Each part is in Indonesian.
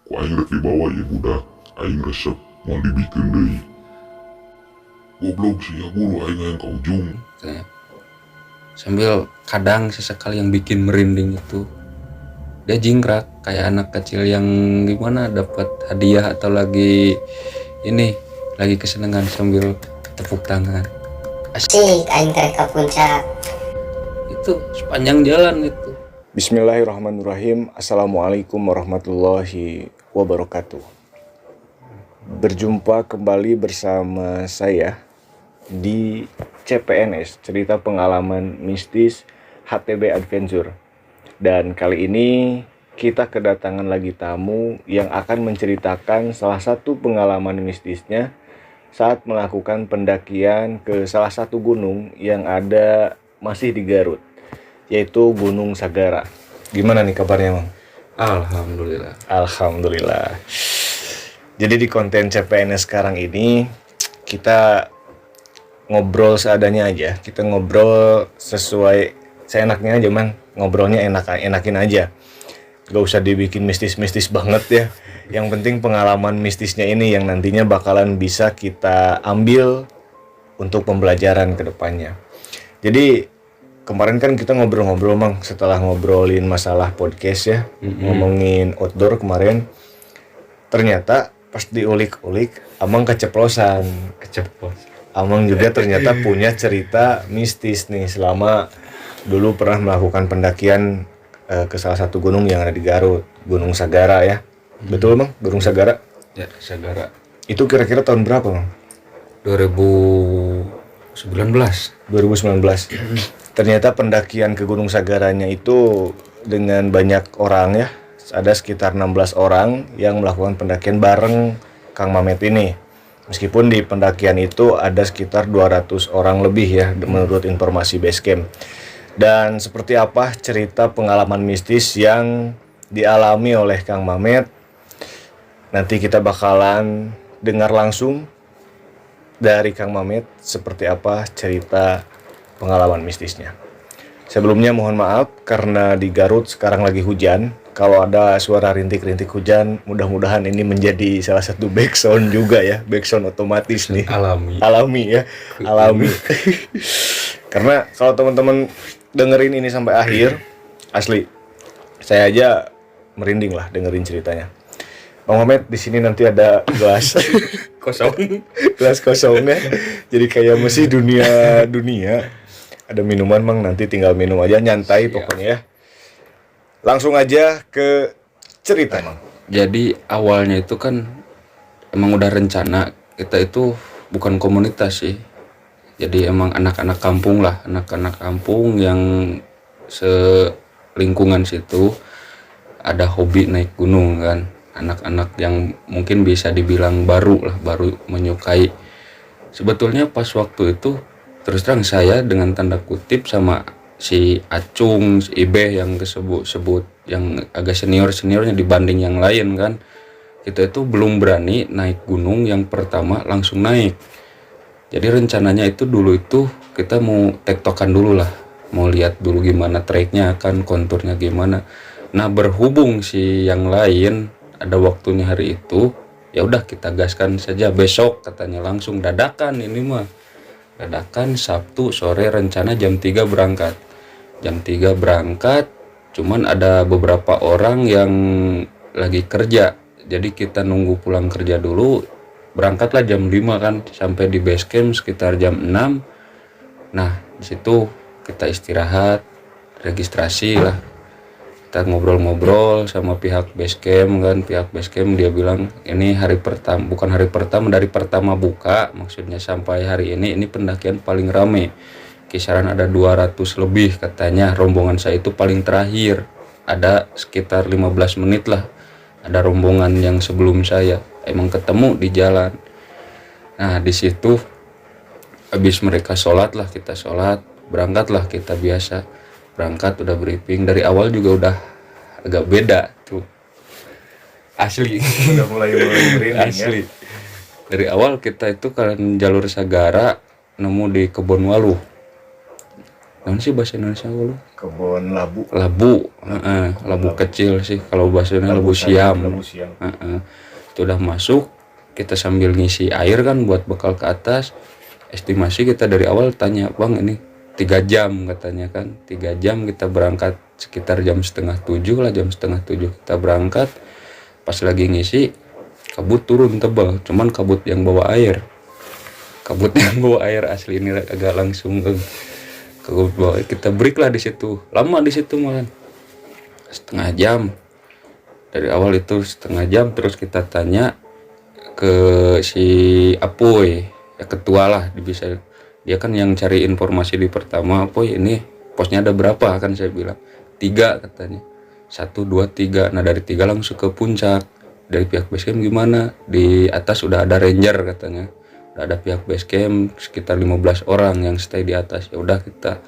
ku aing rek dibawa ya budak, aing resep mau dibikin deui. Goblok sih ya guru aing ke ujung. Sambil kadang sesekali yang bikin merinding itu dia jingkrak kayak anak kecil yang gimana dapat hadiah atau lagi kesenangan sambil tepuk tangan. Asik aing trek ke puncak. Itu sepanjang jalan itu. Bismillahirrahmanirrahim. Assalamualaikum warahmatullahi wabarakatuh. Berjumpa kembali bersama saya di CPNS, cerita pengalaman mistis HTB Adventure. Dan kali ini kita kedatangan lagi tamu yang akan menceritakan salah satu pengalaman mistisnya saat melakukan pendakian ke salah satu gunung yang ada masih di Garut, yaitu Gunung Sagara. Gimana nih kabarnya, Mang? Alhamdulillah. Jadi di konten CPNS sekarang ini kita ngobrol seadanya aja. Kita ngobrol sesuai seenaknya aja, Mang. Ngobrolnya enakin aja. Gak usah dibikin mistis-mistis banget ya. Yang penting pengalaman mistisnya ini yang nantinya bakalan bisa kita ambil untuk pembelajaran ke depannya. Jadi kemarin kan kita ngobrol-ngobrol, Mang, setelah ngobrolin masalah podcast ya, ngomongin outdoor kemarin. Ternyata pas diulik-ulik, Amang keceplosan. Amang juga ternyata punya cerita mistis nih selama dulu pernah melakukan pendakian ke salah satu gunung yang ada di Garut, Gunung Sagara ya. Betul, Mang? Gunung Sagara? Ya, Sagara. Itu kira-kira tahun berapa, Mang? 2019. Ternyata pendakian ke Gunung Sagaranya itu dengan banyak orang ya. Ada sekitar 16 orang yang melakukan pendakian bareng Kang Mamet ini. Meskipun di pendakian itu ada sekitar 200 orang lebih ya menurut informasi Basecamp. Dan seperti apa cerita pengalaman mistis yang dialami oleh Kang Mamet, nanti kita bakalan dengar langsung dari Kang Mamet seperti apa cerita pengalaman mistisnya. Sebelumnya mohon maaf karena di Garut sekarang lagi hujan. Kalau ada suara rintik-rintik hujan, mudah-mudahan ini menjadi salah satu backsound juga ya, backsound otomatis nih. Alami ya. Karena kalau teman-teman dengerin ini sampai akhir, asli saya aja merinding lah dengerin ceritanya. Bang Mamet, di sini nanti ada gelas gelas kosongnya. Jadi kayak masih dunia. Ada minuman, Mang, nanti tinggal minum aja, nyantai pokoknya ya. Langsung aja ke cerita, Mang. Jadi awalnya itu kan emang udah rencana kita itu bukan komunitas sih. Jadi emang anak-anak kampung lah, anak-anak kampung yang selingkungan situ ada hobi naik gunung kan. Anak-anak yang mungkin bisa dibilang baru menyukai. Sebetulnya pas waktu itu terus terang saya dengan tanda kutip sama si Acung, si Ibe yang sebut yang agak seniornya dibanding yang lain kan. Kita itu belum berani naik gunung yang pertama langsung naik. Jadi rencananya itu dulu itu kita mau tektokan dulu lah. Mau lihat dulu gimana treknya kan, konturnya gimana. Nah, berhubung si yang lain ada waktunya hari itu, ya udah kita gaskan saja besok katanya, langsung dadakan ini mah. Dadakan Sabtu sore rencana jam 3 berangkat. Cuman ada beberapa orang yang lagi kerja. Jadi kita nunggu pulang kerja dulu. Berangkatlah jam 5 kan, sampai di base camp sekitar jam 6. Nah, di situ kita istirahat, registrasi lah. Kita ngobrol-ngobrol sama pihak base camp kan. Pihak base camp dia bilang ini bukan hari pertama dari pertama buka, maksudnya sampai hari ini pendakian paling rame. Kisaran ada 200 lebih katanya. Rombongan saya itu paling terakhir. Ada sekitar 15 menit lah. Ada rombongan yang sebelum saya emang ketemu di jalan. Nah, di situ habis mereka sholat lah, kita sholat, berangkatlah kita biasa. Berangkat udah briefing dari awal juga udah agak beda tuh. Asli. Udah mulai merinding Asli. Ya. Dari awal kita itu kan jalur Sagara nemu di Kebon Waluh. Namun sih bahasa Indonesia lu Kebun labu. labu, labu kecil sih kalau bahasanya labu siam. Labu siam. Itu udah masuk, kita sambil ngisi air kan buat bekal ke atas. Estimasi kita dari awal tanya, bang ini 3 jam katanya kan, 3 jam kita berangkat sekitar jam setengah 7 lah, jam setengah 7 kita berangkat. Pas lagi ngisi kabut turun tebal, cuman kabut yang bawa air, asli ini agak langsung kabut bawa air. Kita break lah di situ, lama di situ malah setengah jam. Dari awal itu setengah jam, terus kita tanya ke si Apoy, ya ketua lah, dia kan yang cari informasi di pertama. Apoy ini posnya ada berapa, kan saya bilang 3 katanya, 1, 2, 3. Nah dari 3 langsung ke puncak. Dari pihak basecamp gimana, di atas udah ada ranger katanya, udah ada pihak basecamp sekitar 15 orang yang stay di atas. Ya udah kita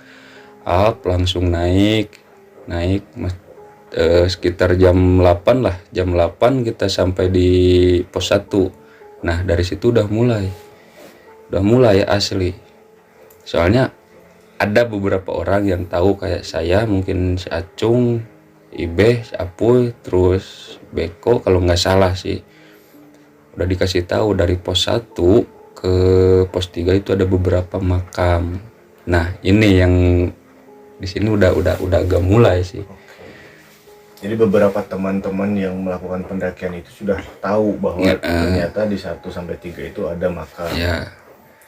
up langsung naik sekitar jam 8 lah, jam 8 kita sampai di pos 1. Nah dari situ udah mulai asli, soalnya ada beberapa orang yang tahu kayak saya, mungkin si Acung, Ibe, si Apuy, terus Beko kalau nggak salah sih, udah dikasih tahu dari pos 1 ke pos 3 itu ada beberapa makam. Nah ini yang di sini udah agak mulai sih. Jadi beberapa teman-teman yang melakukan pendakian itu sudah tahu bahwa ternyata di 1 sampai 3 itu ada makam. Ya.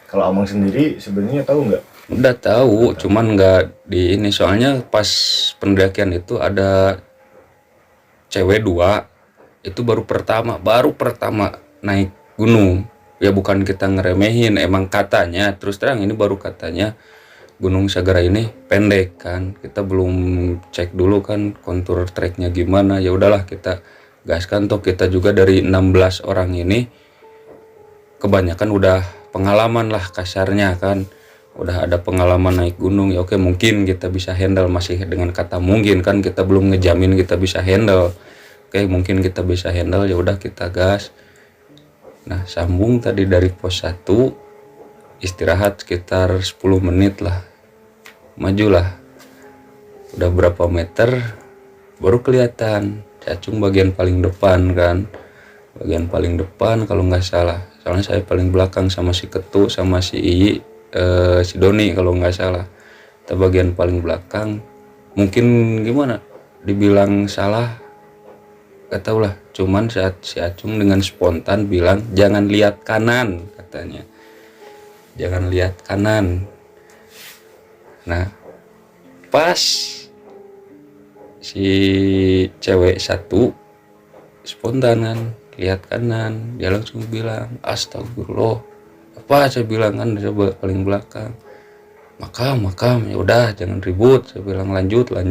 Kalau Amang sendiri sebenarnya tahu nggak? Udah tahu, cuman nggak di ini, soalnya pas pendakian itu ada cewek 2, itu baru pertama naik gunung. Ya bukan kita ngeremehin, emang katanya, terus terang ini baru katanya Gunung Sagara ini pendek kan, kita belum cek dulu kan kontur treknya gimana. Ya udahlah kita gaskan, toh kita juga dari 16 orang ini kebanyakan udah pengalaman lah kasarnya kan, udah ada pengalaman naik gunung. Ya oke, mungkin kita bisa handle, masih dengan kata mungkin kan, kita belum ngejamin kita bisa handle. Oke, mungkin kita bisa handle, ya udah kita gas. Nah sambung tadi dari pos 1, istirahat sekitar 10 menit lah, majulah udah berapa meter baru kelihatan Cacung bagian paling depan kan, bagian paling depan kalau nggak salah, soalnya saya paling belakang sama si Ketu sama si Iyi, si Doni kalau nggak salah. Kita bagian paling belakang, mungkin gimana dibilang salah gak tau lah, cuman saat si Acung dengan spontan bilang jangan lihat kanan katanya, jangan lihat kanan. Nah pas si cewek 1 spontan kan lihat kanan, dia langsung bilang astagfirullah. Apa saya bilang kan, coba paling belakang, makam. Ya udah jangan ribut, saya bilang lanjutlah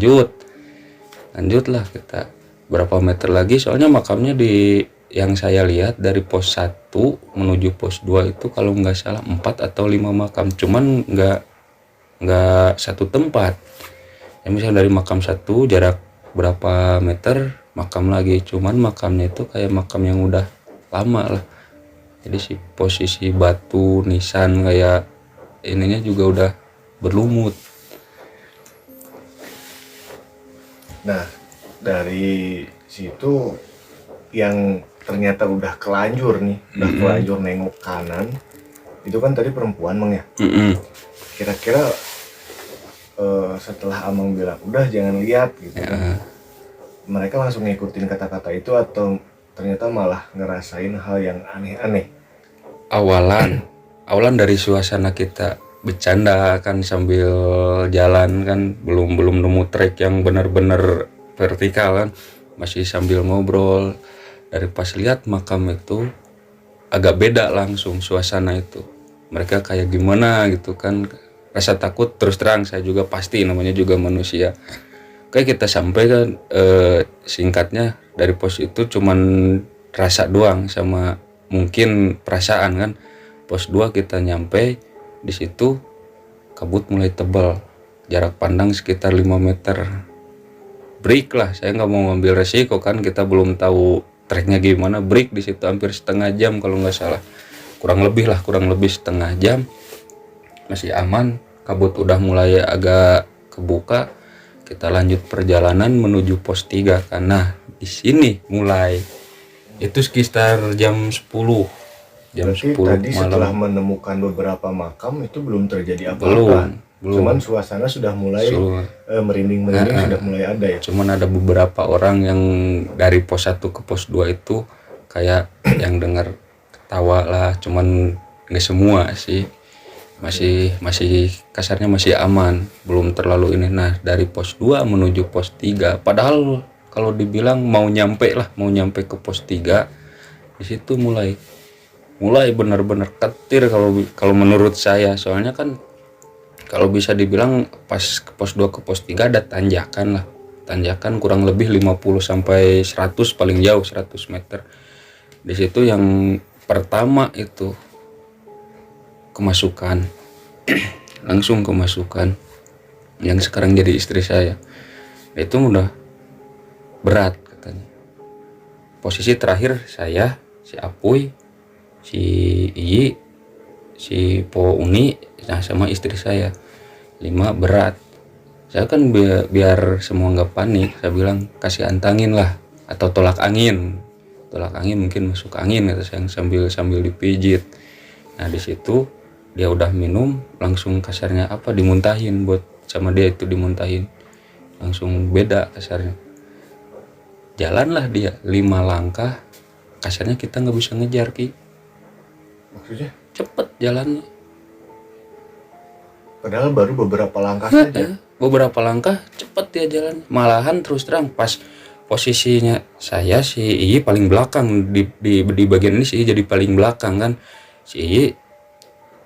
kita berapa meter lagi, soalnya makamnya di yang saya lihat dari pos 1 menuju pos 2 itu kalau nggak salah 4 atau 5 makam, cuman nggak satu tempat. Ya misalnya dari makam 1 jarak berapa meter makam lagi, cuman makamnya itu kayak makam yang udah lama lah. Jadi si posisi batu nisan kayak ininya juga udah berlumut. Nah dari situ yang ternyata udah kelanjur nih, kelanjur nengok kanan, itu kan tadi perempuan Mang ya. Kira-kira setelah Amang bilang udah jangan lihat gitu kan, mereka langsung ngikutin kata-kata itu atau ternyata malah ngerasain hal yang aneh-aneh? Awalan dari suasana kita bercanda kan sambil jalan kan, belum nemu trek yang benar-benar vertikal kan, masih sambil ngobrol. Dari pas lihat makam itu agak beda langsung suasana itu, mereka kayak gimana gitu kan, rasa takut. Terus terang saya juga pasti, namanya juga manusia. Kayak kita sampai kan, singkatnya dari pos itu cuman rasa doang sama mungkin perasaan kan. Pos 2 kita nyampe di situ kabut mulai tebal, jarak pandang sekitar 5 meter. Break lah, saya nggak mau ngambil resiko kan, kita belum tahu treknya gimana. Break di situ hampir setengah jam kalau nggak salah, kurang lebih setengah jam masih aman. kabut udah mulai agak kebuka, kita lanjut perjalanan menuju pos 3 karena di sini mulai itu sekitar jam 10 Berarti tadi setelah malam. menemukan beberapa makam itu belum terjadi Belum. apa-apa. Cuman suasana sudah mulai merinding-merinding, sudah mulai ada ya. Cuman ada beberapa orang yang dari pos 1 ke pos 2 itu kayak yang dengar ketawa lah, cuman nggak semua sih. Masih kasarnya masih aman, belum terlalu ini. Nah, dari pos 2 menuju pos 3, padahal kalau dibilang mau nyampe ke pos 3, di situ mulai benar-benar ketir kalau menurut saya. Soalnya kan kalau bisa dibilang pas ke pos 2 ke pos 3 ada tanjakan lah. Tanjakan kurang lebih 50 sampai 100 paling jauh 100 meter. Di situ yang pertama itu kemasukan. Langsung kemasukan yang sekarang jadi istri saya. Itu udah berat katanya. Posisi terakhir saya, si Apuy, si Iyi, si Po Uni, nah sama istri saya 5 berat. Saya kan biar semua nggak panik, saya bilang kasih antangin lah atau tolak angin mungkin masuk angin kata saya sambil dipijit. Nah di situ dia udah minum, langsung kasarnya dimuntahin buat sama dia itu dimuntahin, langsung beda kasarnya. Jalanlah dia 5 langkah, kasarnya kita nggak bisa ngejar Ki. Maksudnya? Cepet jalannya. Padahal baru beberapa langkah saja. Beberapa langkah cepet dia jalan. Malahan terus terang pas posisinya saya si Iyi paling belakang di bagian ini si Iyi jadi paling belakang kan. Si Iyi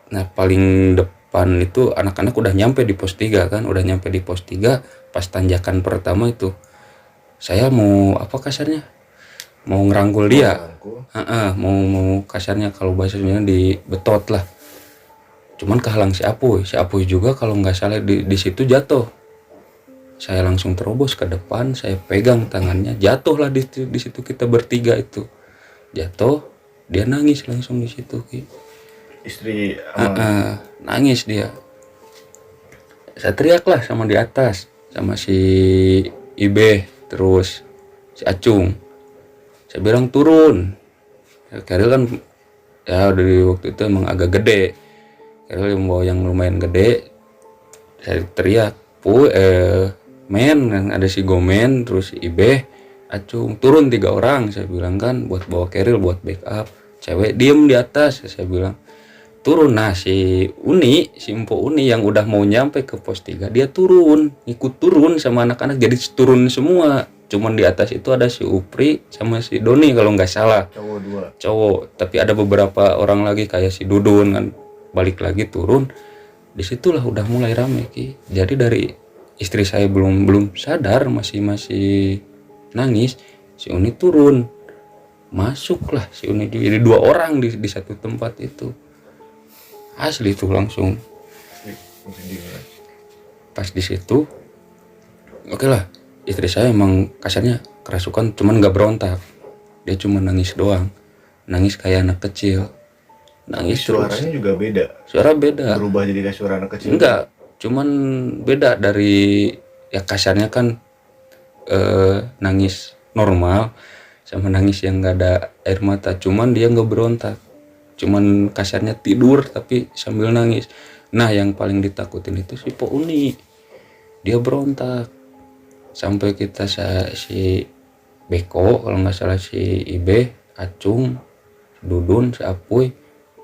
nah paling depan itu anak-anak udah nyampe di pos 3 kan, udah nyampe di pos 3 pas tanjakan pertama itu. Saya mau kasarnya? Mau ngerangkul dia. Mau kasarnya kalau bahasanya dibetot lah. Cuman kehalang si Apuy juga kalau nggak salah di situ jatuh. Saya langsung terobos ke depan, saya pegang tangannya, jatuhlah di situ kita bertiga itu. Jatuh, dia nangis langsung di situ. Istri nangis dia. Saya teriak lah sama di atas, sama si Ibe, terus si Acung. Saya bilang turun. Keril kan ya dari waktu itu emang agak gede. Keril yang bawa yang lumayan gede. Saya teriak, men, ada si Gomen, terus si Ibe, Acung, turun 3 orang. Saya bilang kan buat bawa Keril buat backup. Cewek diem di atas, saya bilang. Turun, nah si Mpo Uni yang udah mau nyampe ke pos 3, dia turun, ikut turun sama anak-anak, jadi turun semua. Cuman di atas itu ada si Upri sama si Doni kalau nggak salah. Cowok, tapi ada beberapa orang lagi kayak si Dudun kan, balik lagi turun. Disitulah udah mulai rame Ki. Jadi dari istri saya belum sadar, masih nangis, si Uni turun, masuklah si Uni, jadi 2 orang di satu tempat itu. Asli tuh langsung. Pas di situ, oke lah, istri saya emang kasarnya kerasukan, cuman nggak berontak. Dia cuma nangis doang, nangis kayak anak kecil. Nangis terus. Suaranya juga beda. Suara beda. Berubah jadi kayak suara anak kecil. Enggak, cuman beda dari ya kasarnya kan nangis normal sama nangis yang nggak ada air mata. Cuman dia nggak berontak. Cuman kasarnya tidur tapi sambil nangis. Nah yang paling ditakutin itu si Po Uni, dia berontak sampai kita si Beko kalau nggak salah, si Ibe, Acung, Dudun, si Apuy,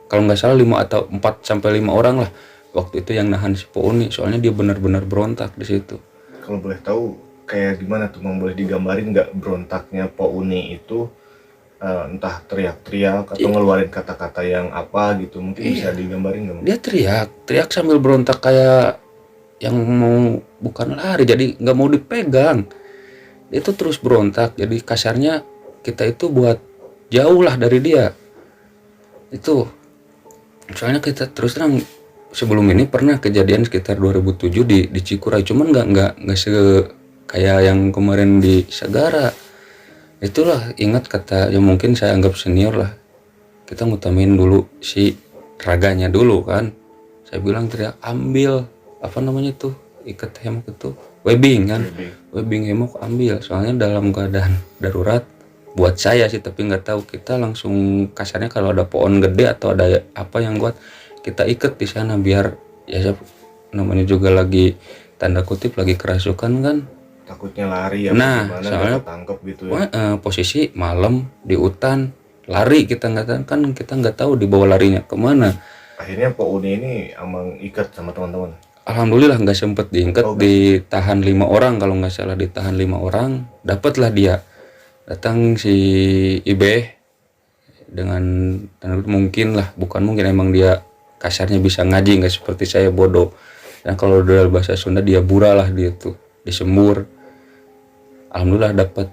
kalau nggak salah 5 atau 4 sampai 5 orang lah waktu itu yang nahan si Po Uni. Soalnya dia benar-benar berontak di situ. Kalau boleh tahu kayak gimana tuh, boleh digambarin nggak berontaknya Po Uni itu? Entah teriak-teriak atau ngeluarin kata-kata yang apa gitu, mungkin bisa digambarin nggak? Dia teriak sambil berontak kayak yang mau bukan lari, jadi nggak mau dipegang. Dia tuh terus berontak, jadi kasarnya kita itu buat jauh lah dari dia. Itu soalnya kita terus terang sebelum ini pernah kejadian sekitar 2007 di Cikuray, cuman nggak kayak yang kemarin di Sagara. Itulah ingat kata yang mungkin saya anggap senior lah, kita ngutamain dulu si raganya dulu kan. Saya bilang teriak, ambil apa namanya tuh, ikat hemok itu webbing kan, Webbing. webbing hemok ambil, soalnya dalam keadaan darurat buat saya sih, tapi nggak tahu, kita langsung kasarnya kalau ada pohon gede atau ada apa yang kuat kita ikat di sana biar ya namanya juga lagi tanda kutip lagi kerasukan kan. Takutnya lari apa Nah, gimana soalnya ketangkep gitu ya. posisi malam di hutan lari, kita nggak tahu kan, kita nggak tahu dibawa larinya kemana. Akhirnya Pak Uni ini emang ikat sama teman-teman. Alhamdulillah nggak sempet diikat, Oh, ditahan 5 orang kalau nggak salah, ditahan 5 orang, dapatlah dia. Datang si Ibe dengan mungkin lah, bukan mungkin, emang dia kasarnya bisa ngaji, nggak seperti saya bodoh. Dan kalau dalam bahasa Sunda dia bura lah, dia tuh disembur. Alhamdulillah dapat.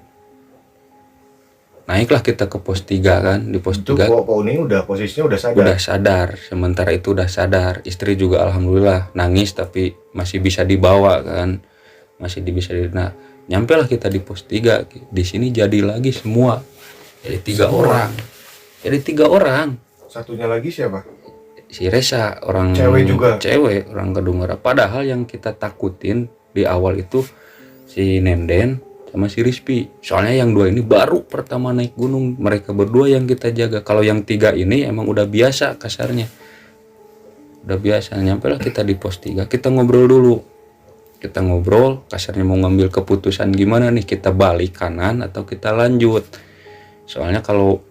Naiklah kita ke pos 3 kan, di pos Itu 3 Pak Uni udah posisinya udah sadar. udah sadar, sementara itu udah sadar. Istri juga alhamdulillah nangis tapi masih bisa dibawa kan, masih bisa nah, nyampe lah kita di pos 3. Di sini jadi lagi semua, jadi 3 orang, jadi 3 orang. Satunya lagi siapa? Si Resa, orang Cewek juga? Cewek, orang Kedungara. Padahal yang kita takutin di awal itu si Nenden sama si Rizpi. Soalnya yang 2 ini baru pertama naik gunung, mereka berdua yang kita jaga. Kalau yang 3 ini emang udah biasa kasarnya, udah biasa. Nyampe lah kita di pos 3, kita ngobrol dulu. Kita ngobrol, kasarnya mau ngambil keputusan gimana nih, kita balik kanan atau kita lanjut. Soalnya kalau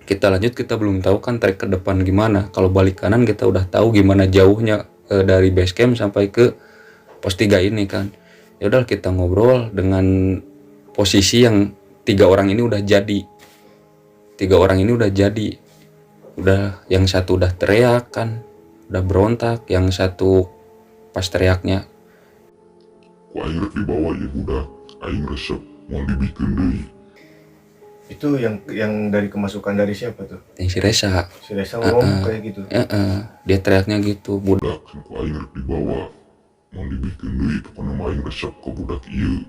kita lanjut kita belum tahu kan trek ke depan gimana. Kalau balik kanan kita udah tahu gimana jauhnya dari base camp sampai ke pos 3 ini kan. Ya udah kita ngobrol dengan posisi yang 3 orang ini udah jadi. 3 orang ini udah jadi. Udah, yang satu udah teriak kan, udah berontak, yang satu pas teriaknya, ku aing rek dibawa ya budak, aing resep mau dibikin deui. Itu yang dari kemasukan dari siapa tuh? yang si Resa. Si Resa ngomong kayak gitu. Dia teriaknya gitu, Budak ku aing rek dibawa mau dibikin deui pokona mah aing resep ke budak ieu.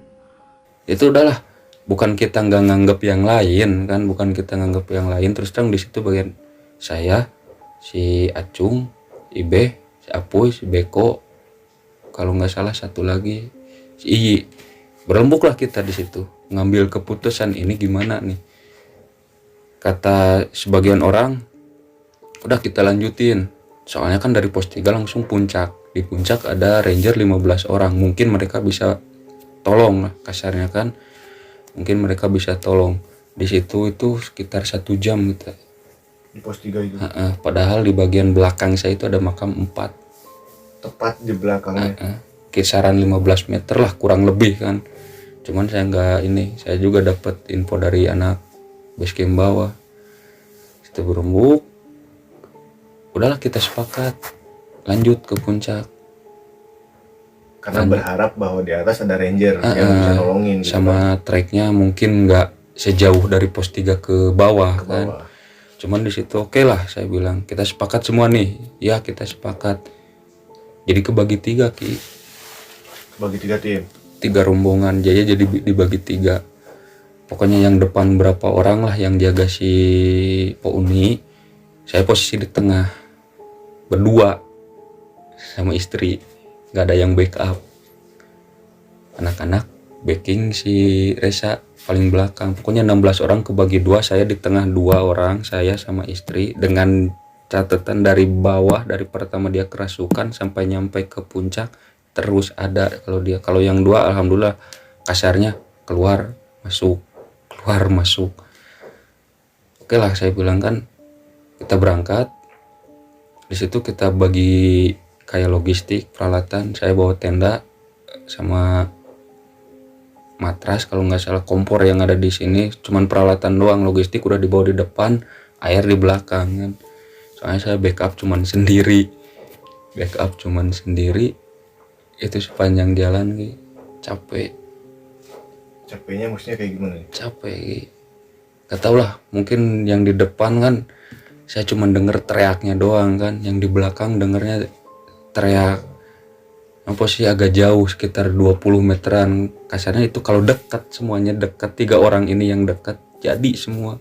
Itu udahlah, bukan kita nggak nganggep yang lain kan, bukan kita nganggep yang lain. Terus terang di situ bagian saya, si Acung, Ibe, si Apuy, si Beko, kalau nggak salah satu lagi si Iyi. Berembuklah kita di situ ngambil keputusan ini gimana nih. Kata sebagian orang, udah kita lanjutin, soalnya kan dari pos 3 langsung puncak. Di puncak ada ranger 15 orang, mungkin mereka bisa tolong lah kasarnya kan, mungkin mereka bisa tolong. Di situ itu sekitar 1 jam gitu. Di pos 3 itu. Padahal di bagian belakang saya itu ada makam 4, Tepat di belakangnya. kisaran 15 meter lah kurang lebih kan. Cuman saya nggak ini, saya juga dapat info dari anak basecamp bawah. Kita berembuk, udahlah kita sepakat lanjut ke puncak. Karena berharap bahwa di atas ada ranger yang bisa nolongin gitu kan. Sama treknya mungkin nggak sejauh dari pos 3 ke bawah Ke kan. bawah. Cuman di situ oke lah, saya bilang kita sepakat semua nih. Ya kita sepakat. Jadi kebagi 3 Ki. Bagi 3 tim. 3 rombongan, Jaya jadi dibagi 3. Pokoknya yang depan berapa orang lah yang jaga si Po Uni. Saya posisi di tengah, berdua sama istri, nggak ada yang backup. Anak-anak backing si Resa paling belakang. Pokoknya 16 orang kebagi 2, saya di tengah 2 orang, saya sama istri. Dengan catatan dari bawah, dari pertama dia kerasukan sampai nyampe ke puncak terus ada. Kalau yang 2 alhamdulillah kasarnya keluar masuk. Oke lah, saya bilang kan kita berangkat. Di situ kita bagi kayak logistik peralatan. Saya bawa tenda sama matras, kalau nggak salah kompor yang ada di sini. Cuman peralatan doang, logistik udah dibawa di depan, air di belakang kan. Soalnya saya backup cuman sendiri. Itu sepanjang jalan capek. Capeknya maksudnya kayak gimana nih? Capek, gak tau lah, mungkin yang di depan kan saya cuma denger teriaknya doang kan, yang di belakang dengernya teriak apa sih agak jauh sekitar 20 meteran kasarnya. Itu kalau dekat, semuanya dekat, 3 orang ini yang dekat jadi semua.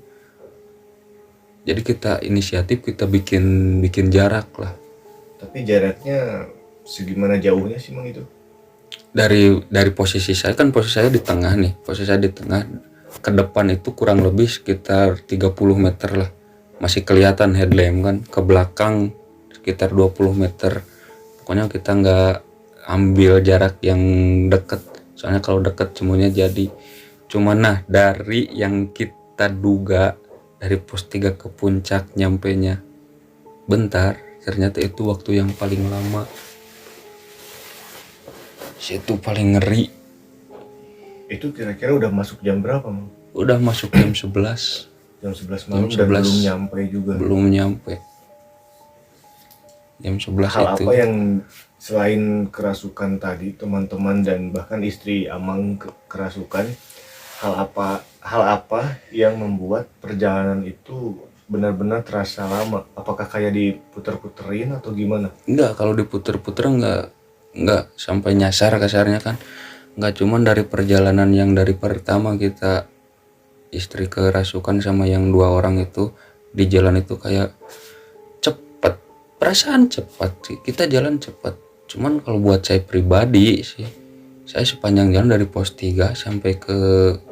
Jadi kita inisiatif, kita bikin jarak lah. Tapi jaraknya segimana jauhnya sih Mang itu? Dari posisi saya kan, posisi saya di tengah nih, posisi saya di tengah, ke depan itu kurang lebih sekitar 30 meter lah, masih kelihatan headlamp kan. Ke belakang sekitar 20 meter. Pokoknya kita nggak ambil jarak yang deket, soalnya kalau deket semuanya jadi. Cuman nah, dari yang kita duga dari pos 3 ke puncak nyampenya bentar, ternyata itu waktu yang paling lama. Situ paling ngeri. Itu kira-kira udah masuk jam berapa Mang? Udah masuk jam 11. Jam 11 malam Jam dan 11. belum nyampe juga. Belum nyampe. Jam 11 Hal itu. apa yang selain kerasukan tadi teman-teman dan bahkan istri Amang kerasukan, hal apa yang membuat perjalanan itu benar-benar terasa lama? Apakah kayak diputer-puterin atau gimana? Enggak, kalau diputer-puter enggak sampai nyasar kasarnya kan. Enggak, cuman dari perjalanan yang dari pertama kita istri kerasukan sama yang 2 orang itu di jalan itu kayak cepet, perasaan cepat sih, kita jalan cepat. Cuman kalau buat saya pribadi sih, saya sepanjang jalan dari pos 3 sampai ke,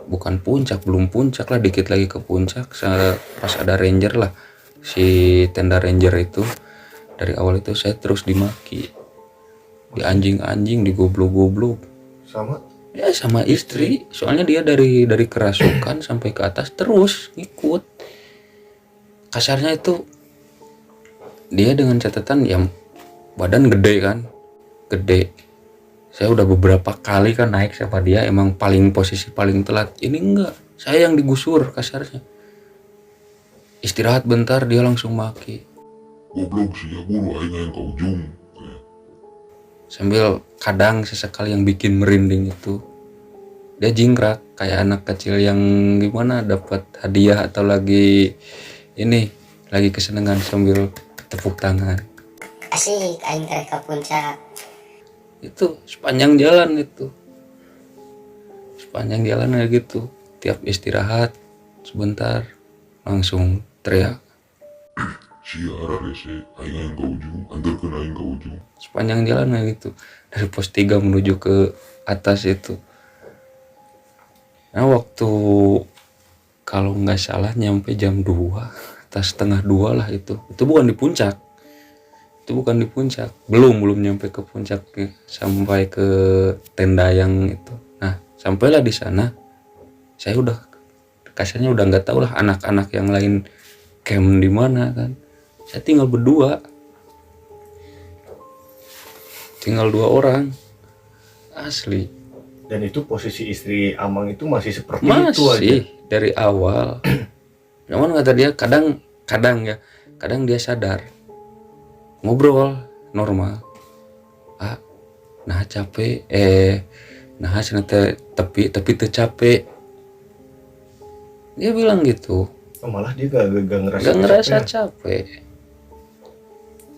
bukan puncak, belum puncak lah, dikit lagi ke puncak, pas ada ranger lah, si tenda ranger itu, dari awal itu saya terus dimaki, di anjing-anjing, digoblok-goblok. Sama? Ya sama istri, soalnya dia dari kerasukan sampai ke atas terus ngikut. Kasarnya itu dia dengan catatan yang badan gede kan, gede. Saya udah beberapa kali kan naik sama dia, emang posisi paling telat. Ini enggak, saya yang digusur kasarnya. Istirahat bentar dia langsung maki. Goblok sih ya guru aing yang ke ujung. Sambil kadang sesekali yang bikin merinding itu dia jingkrak kayak anak kecil yang gimana dapat hadiah atau lagi kesenangan sambil tepuk tangan. Asik aing trek ke puncak. Itu sepanjang jalan kayak gitu, tiap istirahat sebentar langsung teriak. Siara rese aing yang ke ujung, antarkan aing ke ujung. Sepanjang jalan kayak gitu, dari pos 3 menuju ke atas itu. Nah waktu kalau nggak salah nyampe jam 2 atau setengah 2 lah itu bukan di puncak, belum nyampe ke puncak nih, sampai ke tenda yang itu. Nah sampailah di sana, saya udah kasarnya udah nggak tahu lah anak-anak yang lain camp di mana kan. Saya tinggal berdua, tinggal 2 orang asli. Dan itu posisi istri Amang itu masih seperti Masih itu aja? dari awal. Cuman kata dia kadang dia sadar, ngobrol normal, nah capek, nah senete tapi teu capek, dia bilang gitu. Oh, malah dia gak Gak ngerasa capek.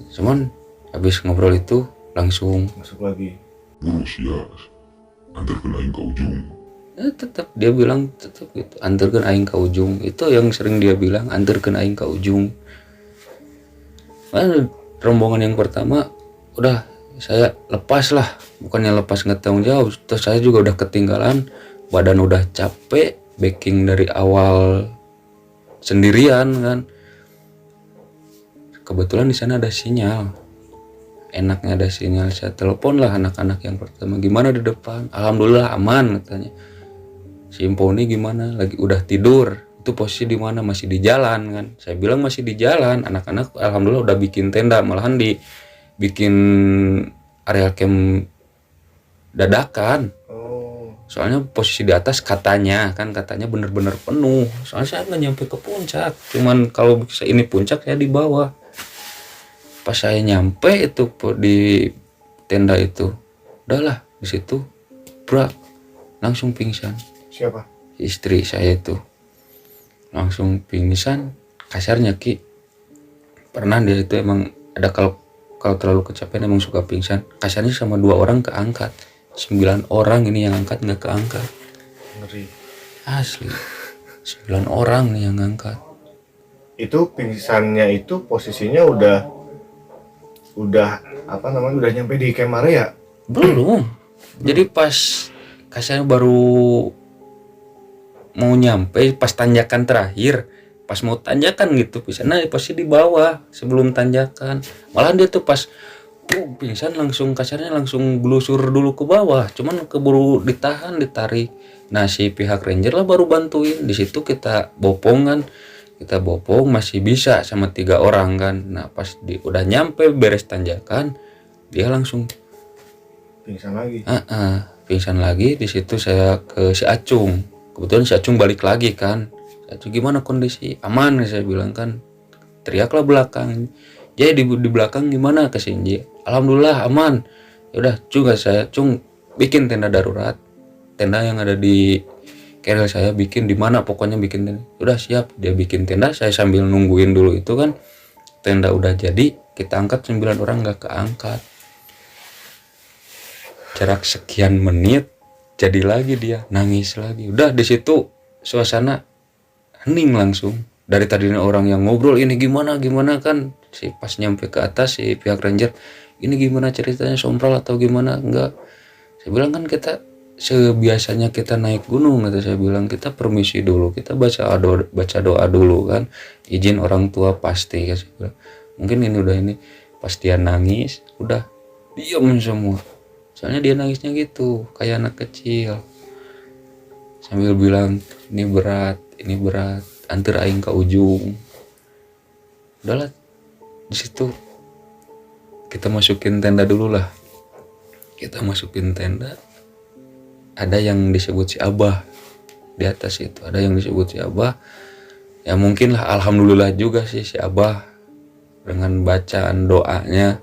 Cuman habis ngobrol itu langsung masuk lagi. Guru sia, antarkan aing ke ujung. tetap dia bilang tetap gitu, antarkan aing ke ujung. Itu yang sering dia bilang, antarkan aing ke ujung. Nah, rombongan yang pertama udah saya lepas lah, bukannya lepas nggak tanggung jawab, terus saya juga udah ketinggalan, badan udah capek, backing dari awal sendirian kan. Kebetulan di sana ada sinyal, enaknya ada sinyal, saya telepon lah anak-anak yang pertama, gimana di depan? Alhamdulillah aman katanya. Si Imponi gimana? Lagi udah tidur. Itu posisi di mana? Masih di jalan kan. Saya bilang masih di jalan. Anak-anak alhamdulillah udah bikin tenda, malahan dibikin area camp dadakan. Soalnya posisi di atas katanya bener-bener penuh. Soalnya saya nggak nyampe ke puncak. Cuman kalau bisa ini puncak saya di bawah. Pas saya nyampe itu di tenda itu, udahlah di situ, langsung pingsan. Siapa? Istri saya itu langsung pingsan. Kasarnya Ki, pernah dia itu emang ada kalau terlalu kecapean emang suka pingsan. Kasarnya sama 2 orang keangkat, 9 orang ini yang angkat nggak keangkat. Ngeri. Asli 9 orang nih yang angkat. Itu pingsannya itu posisinya udah udah apa namanya udah nyampe di Camp Maria? Belum. Jadi pas kasarnya baru mau nyampe, pas tanjakan terakhir, pas mau tanjakan gitu pingsan, pasti di bawah sebelum tanjakan. Malah dia tuh pas pingsan langsung kasarnya langsung gelusur dulu ke bawah, cuman keburu ditahan, ditarik. Nah si pihak ranger lah baru bantuin. Di situ kita bopong kan, kita bopong masih bisa sama 3 orang kan. Nah pas udah nyampe beres tanjakan, dia langsung Pingsan lagi. pingsan lagi. Di situ saya ke si Acung, kebetulan si Acung balik lagi kan. Si Acung gimana kondisi? Aman saya bilang kan. Teriaklah belakang, jadi di belakang gimana ke Sinji? Alhamdulillah aman. Ya udah juga saya Cung bikin tenda darurat, tenda yang ada di keril saya bikin di mana pokoknya bikin tenda. Udah siap, dia bikin tenda, saya sambil nungguin dulu itu kan. Tenda udah jadi, kita angkat 9 orang nggak keangkat. Jarak sekian menit jadi lagi dia nangis lagi. Udah di situ suasana hening langsung. Dari tadinya orang yang ngobrol ini gimana kan, si pas nyampe ke atas si pihak ranger ini gimana ceritanya, sompral atau gimana, enggak. Saya bilang kan kita sebiasanya kita naik gunung, kata saya bilang kita permisi dulu, kita baca doa dulu kan, izin orang tua pasti kan. Saya bilang mungkin ini udah ini, pas dia nangis udah diam semua, soalnya dia nangisnya gitu kayak anak kecil sambil bilang ini berat antar aing ke ujung. Udahlah di situ kita masukin tenda dulu lah. Kita masukin tenda, ada yang disebut si Abah di atas itu, ada yang disebut si Abah. Ya mungkin lah, alhamdulillah juga sih si Abah dengan bacaan doanya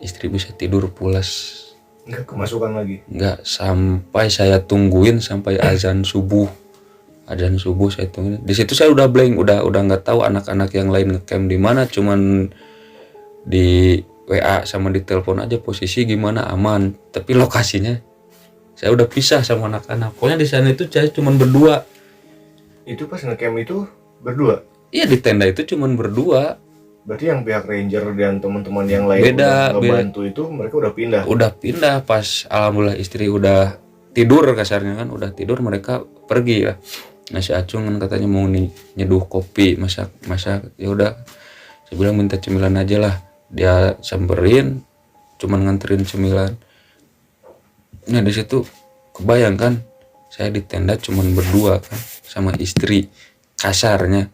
istri bisa tidur pulas. Nggak kemasukan lagi? Nggak, sampai saya tungguin sampai azan subuh saya tungguin. Di situ saya udah blank, udah nggak tahu anak-anak yang lain ngecamp di mana, cuman di WA sama di telepon aja posisi gimana, aman, tapi lokasinya saya udah pisah sama anak-anak. Pokoknya di sana itu saya cuman berdua. Itu pas ngecamp itu berdua? Iya, di tenda itu cuman berdua. Berarti yang pihak ranger dan teman-teman yang lain Beda. ngebantu itu mereka udah pindah? Udah pindah pas alhamdulillah istri udah tidur kasarnya kan, udah tidur mereka pergi lah. Nah si Acung kan katanya mau nyeduh kopi, masak, ya udah saya bilang minta cemilan aja lah. Dia samperin, cuman nganterin cemilan. Nah di situ kebayang kan, saya di tenda cuman berdua kan sama istri. Kasarnya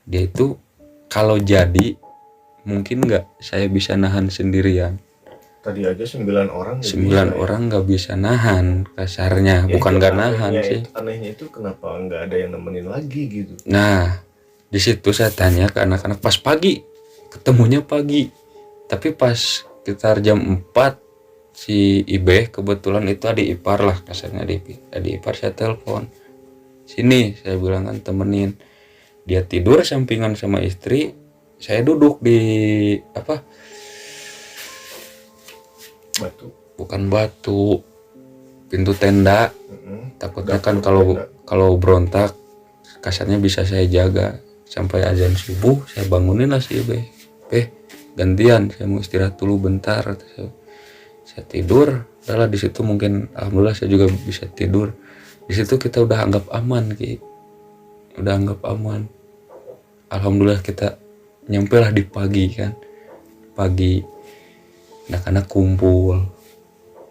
dia itu kalau jadi mungkin nggak saya bisa nahan sendirian. Tadi aja 9 orang. 9 orang nggak bisa nahan kasarnya, ya, bukan nggak nahan sih. Anehnya itu kenapa nggak ada yang nemenin lagi gitu? Nah di situ saya tanya ke anak-anak pas pagi, ketemunya pagi, tapi pas sekitar jam 4 si Ibe kebetulan itu adik ipar lah kasarnya, adik ipar saya telepon, sini saya bilang kan temenin. Dia tidur sampingan sama istri, saya duduk di batu pintu tenda. Takutnya kan kalau berontak kasarnya bisa saya jaga sampai azan subuh. Saya bangunin lah si Ibe, gantian saya mau istirahat dulu bentar. Saya tidur, udahlah di situ mungkin alhamdulillah saya juga bisa tidur. Di situ kita udah anggap aman udah anggap aman. Alhamdulillah kita nyampe lah di pagi kan. Pagi anak-anak kumpul,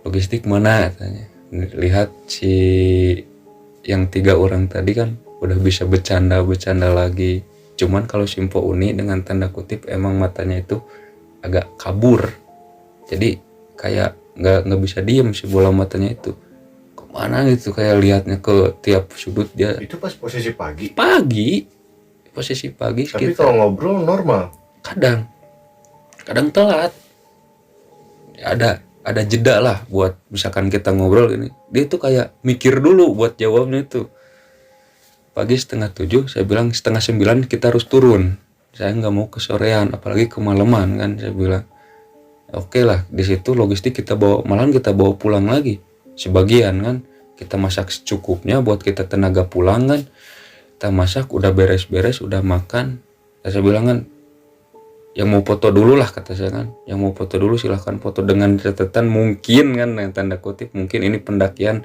logistik mana katanya. Lihat si yang 3 orang tadi kan udah bisa bercanda lagi. Cuman kalau Simpo Uni dengan tanda kutip emang matanya itu agak kabur, jadi kayak nggak bisa diem si bola matanya itu kemana gitu, kayak lihatnya ke tiap sudut. Dia itu pas posisi pagi tapi kita, kalau ngobrol normal, kadang telat. Ada jeda lah buat misalkan kita ngobrol ini, dia tuh kayak mikir dulu buat jawabnya itu. Pagi 6:30 saya bilang 8:30 kita harus turun, saya nggak mau kesorean apalagi kemalaman kan. Saya bilang oke lah, di situ logistik kita bawa, malahan kita bawa pulang lagi sebagian kan. Kita masak secukupnya buat kita tenaga pulang kan. Kita masak udah beres-beres, udah makan. Saya bilang kan yang mau foto dulu lah kata saya kan, yang mau foto dulu silahkan foto, dengan catatan mungkin kan yang tanda kutip mungkin ini pendakian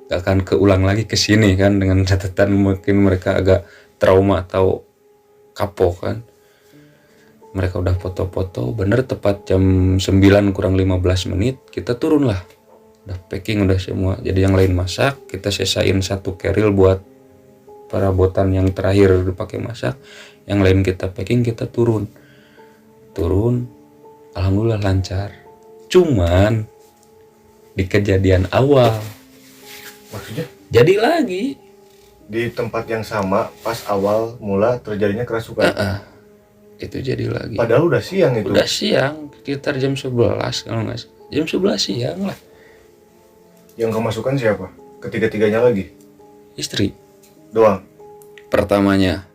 gak akan keulang lagi ke sini kan, dengan catatan mungkin mereka agak trauma atau kapok kan. Mereka udah foto-foto, bener tepat jam 9 kurang 15 menit kita turun lah. Udah packing udah semua. Jadi yang lain masak, kita sisain satu keril buat perabotan yang terakhir dipakai masak. Yang lain kita packing, kita turun. Alhamdulillah lancar. Cuman di kejadian awal. Maksudnya? Jadi lagi. Di tempat yang sama pas awal mula terjadinya kerasukan. Itu jadi lagi. Padahal udah siang itu. Udah siang, sekitar jam 11 kalau nggak salah. Jam 11 siang lah. Yang kemasukan siapa? Ketiga-tiganya lagi? Istri Doang? pertamanya.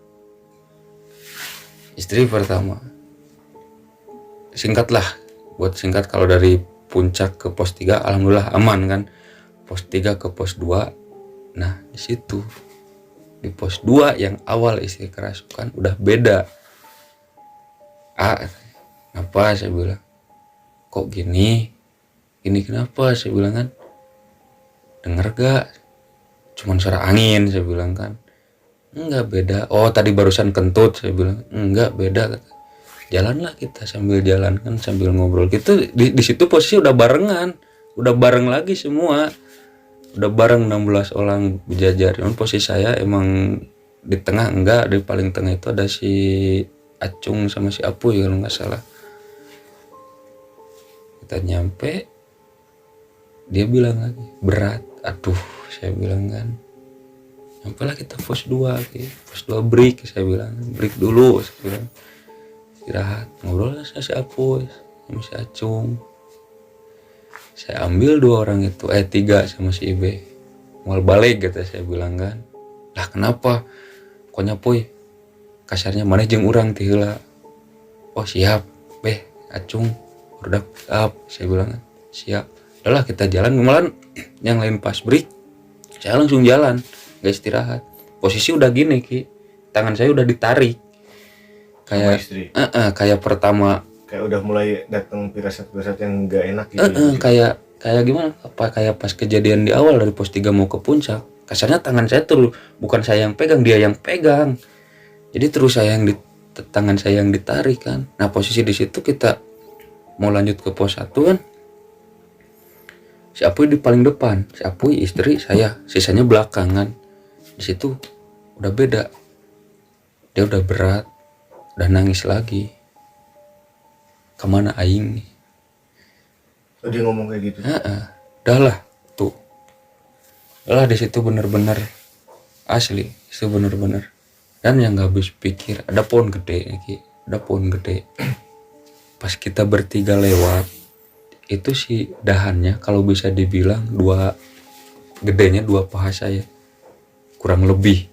Istri pertama. Singkat lah. Buat singkat, kalau dari puncak ke pos 3 alhamdulillah aman kan. Pos 3 ke pos 2. Nah, di situ. Di pos 2 yang awal istri kerasukan udah beda. Kenapa saya bilang, kok gini kenapa saya bilang kan, denger gak, cuman suara angin saya bilang kan. Enggak, beda. Oh tadi barusan kentut saya bilang. Enggak, beda kata. Jalanlah kita sambil jalan kan, sambil ngobrol gitu. Di situ posisi udah barengan, udah bareng lagi semua, udah bareng 16 orang berjajar. Cuman posisi saya emang di tengah, enggak, di paling tengah itu ada si Acung sama si Apuy kalau nggak salah. Kita nyampe, dia bilang lagi berat. Aduh, saya bilang kan, nyampe lah kita pos 2 pos 2 break, saya bilang break dulu, saya bilang istirahat, ngobrol sama si Apuy sama si Acung. Saya ambil 2 orang itu, 3 sama si Ibe, mau balik kata saya bilang kan. Lah kenapa? Pokoknya Puy, kasarnya mana jeung urang teh heula. Oh siap, beh, Acung, udah siap, saya bilang siap. Udahlah kita jalan, malah yang lain pas break, saya langsung jalan, gak istirahat. Posisi udah gini Ki, tangan saya udah ditarik. Kayak kayak pertama. Kayak udah mulai datang pirasat-pirasat yang gak enak gitu. Kayak gimana? Apa kayak pas kejadian di awal dari pos 3 mau ke puncak. Kasarnya tangan saya tuh bukan saya yang pegang, dia yang pegang. Jadi terus tangan saya yang ditarik kan. Nah posisi di situ kita mau lanjut ke pos 1 kan. Si Apuy di paling depan, si Apuy, istri, saya, sisanya belakangan. Di situ udah beda. Dia udah berat, udah nangis lagi. Kemana aing nih? Oh, dia ngomong kayak gitu. Udahlah tuh. Udahlah di situ bener-bener asli, itu bener-bener. Dan yang gak habis pikir, ada pohon gede Ki, ada pohon gede. Pas kita bertiga lewat, itu si dahannya kalau bisa dibilang gedenya 2 paha saya, kurang lebih.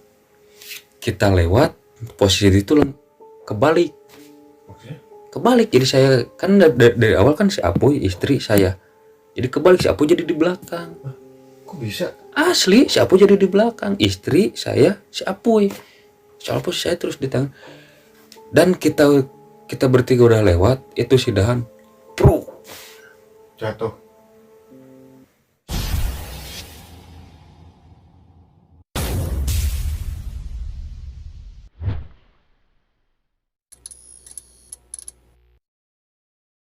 Kita lewat, posisi itu kebalik. Jadi saya kan dari awal kan si Apuy, istri, saya. Jadi kebalik, si Apuy jadi di belakang. Kok bisa? Asli, si Apuy jadi di belakang, istri, saya, si Apuy. Soal posisi saya terus di tangan. Dan kita bertiga udah lewat, itu si dahan jatuh.